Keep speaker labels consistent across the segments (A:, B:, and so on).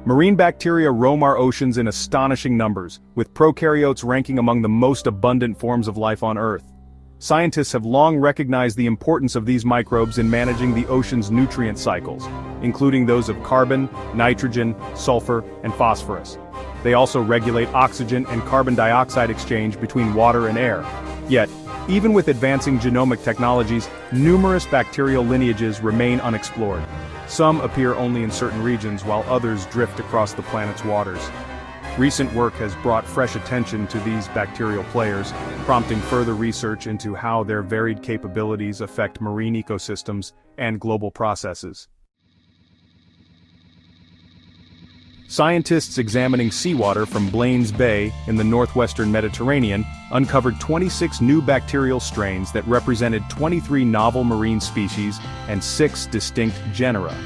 A: Marine bacteria roam our oceans in astonishing numbers, with prokaryotes ranking among the most abundant forms of life on Earth. Scientists have long recognized the importance of these microbes in managing the ocean's nutrient cycles, including those of carbon, nitrogen, sulfur, and phosphorus. They also regulate oxygen and carbon dioxide exchange between water and air. Yet, even with advancing genomic technologies, numerous bacterial lineages remain unexplored. Some appear only in certain regions while others drift across the planet's waters. Recent work has brought fresh attention to these bacterial players, prompting further research into how their varied capabilities affect marine ecosystems and global processes. Scientists examining seawater from Blaines Bay in the northwestern Mediterranean uncovered 26 new bacterial strains that represented 23 novel marine species and 6 distinct genera.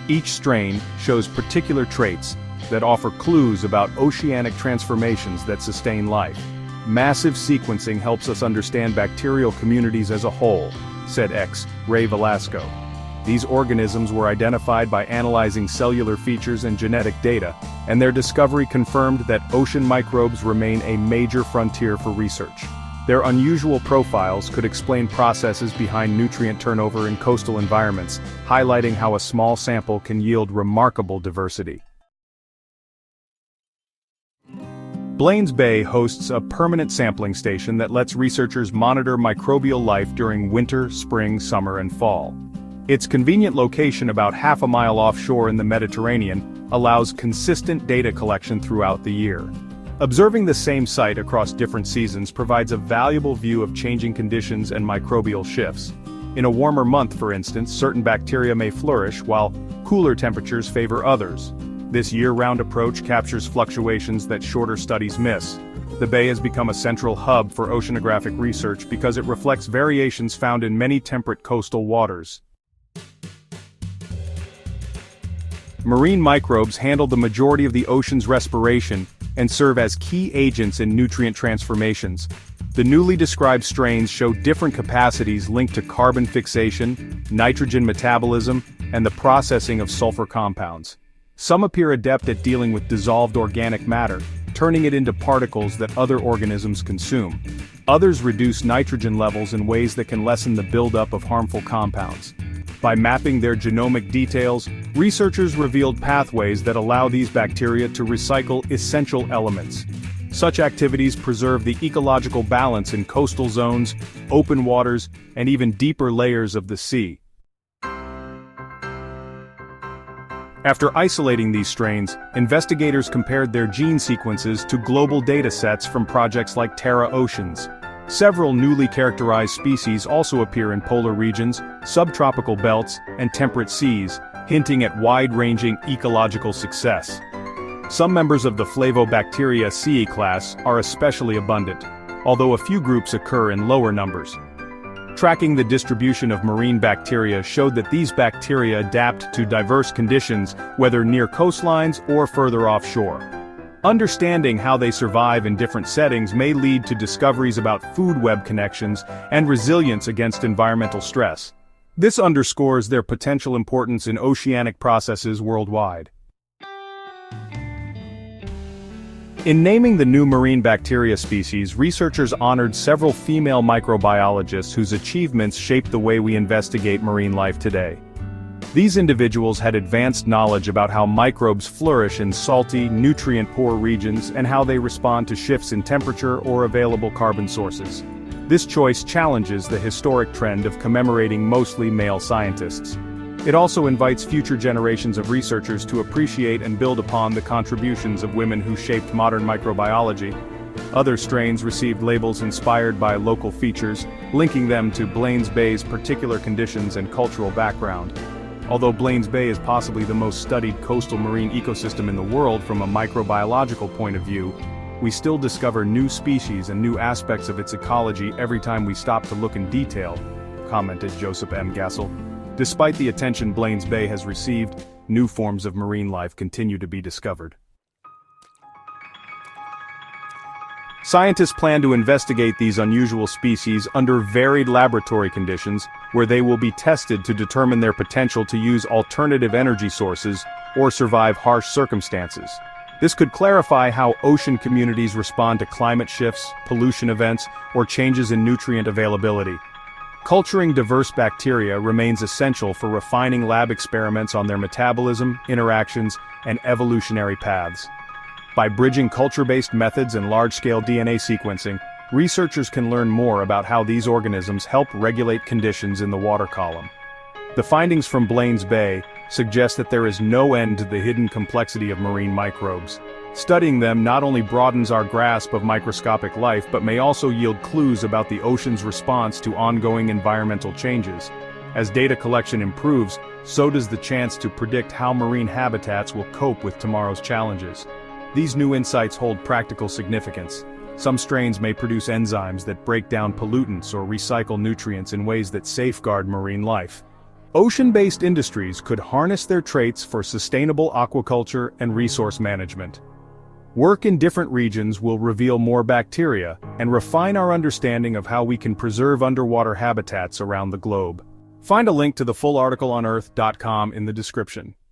A: Each strain shows particular traits that offer clues about oceanic transformations that sustain life. Massive sequencing helps us understand bacterial communities as a whole, said Ray Velasco. These organisms were identified by analyzing cellular features and genetic data, and their discovery confirmed that ocean microbes remain a major frontier for research. Their unusual profiles could explain processes behind nutrient turnover in coastal environments, highlighting how a small sample can yield remarkable diversity. Blaines Bay hosts a permanent sampling station that lets researchers monitor microbial life during winter, spring, summer, and fall. Its convenient location about half a mile offshore in the Mediterranean allows consistent data collection throughout the year. Observing the same site across different seasons provides a valuable view of changing conditions and microbial shifts. In a warmer month, for instance, certain bacteria may flourish, while cooler temperatures favor others. This year-round approach captures fluctuations that shorter studies miss. The bay has become a central hub for oceanographic research because it reflects variations found in many temperate coastal waters. Marine microbes handle the majority of the ocean's respiration and serve as key agents in nutrient transformations. The newly described strains show different capacities linked to carbon fixation, nitrogen metabolism, and the processing of sulfur compounds. Some appear adept at dealing with dissolved organic matter, turning it into particles that other organisms consume. Others reduce nitrogen levels in ways that can lessen the buildup of harmful compounds. By mapping their genomic details, researchers revealed pathways that allow these bacteria to recycle essential elements. Such activities preserve the ecological balance in coastal zones, open waters, and even deeper layers of the sea. After isolating these strains, investigators compared their gene sequences to global data sets from projects like Terra Oceans. Several newly characterized species also appear in polar regions, subtropical belts, and temperate seas, hinting at wide-ranging ecological success. Some members of the Flavobacteriaceae class are especially abundant, although a few groups occur in lower numbers. Tracking the distribution of marine bacteria showed that these bacteria adapt to diverse conditions, whether near coastlines or further offshore. Understanding how they survive in different settings may lead to discoveries about food web connections and resilience against environmental stress. This underscores their potential importance in oceanic processes worldwide. In naming the new marine bacteria species, researchers honored several female microbiologists whose achievements shaped the way we investigate marine life today. These individuals had advanced knowledge about how microbes flourish in salty, nutrient-poor regions and how they respond to shifts in temperature or available carbon sources. This choice challenges the historic trend of commemorating mostly male scientists. It also invites future generations of researchers to appreciate and build upon the contributions of women who shaped modern microbiology. Other strains received labels inspired by local features, linking them to Blaines Bay's particular conditions and cultural background. Although Blaines Bay is possibly the most studied coastal marine ecosystem in the world from a microbiological point of view, we still discover new species and new aspects of its ecology every time we stop to look in detail, commented Joseph M. Gassel. Despite the attention Blaines Bay has received, new forms of marine life continue to be discovered. Scientists plan to investigate these unusual species under varied laboratory conditions, where they will be tested to determine their potential to use alternative energy sources or survive harsh circumstances. This could clarify how ocean communities respond to climate shifts, pollution events, or changes in nutrient availability. Culturing diverse bacteria remains essential for refining lab experiments on their metabolism, interactions, and evolutionary paths. By bridging culture-based methods and large-scale DNA sequencing, researchers can learn more about how these organisms help regulate conditions in the water column. The findings from Blaine's Bay suggest that there is no end to the hidden complexity of marine microbes. Studying them not only broadens our grasp of microscopic life but may also yield clues about the ocean's response to ongoing environmental changes. As data collection improves, so does the chance to predict how marine habitats will cope with tomorrow's challenges. These new insights hold practical significance. Some strains may produce enzymes that break down pollutants or recycle nutrients in ways that safeguard marine life. Ocean-based industries could harness their traits for sustainable aquaculture and resource management. Work in different regions will reveal more bacteria and refine our understanding of how we can preserve underwater habitats around the globe. Find a link to the full article on Earth.com in the description.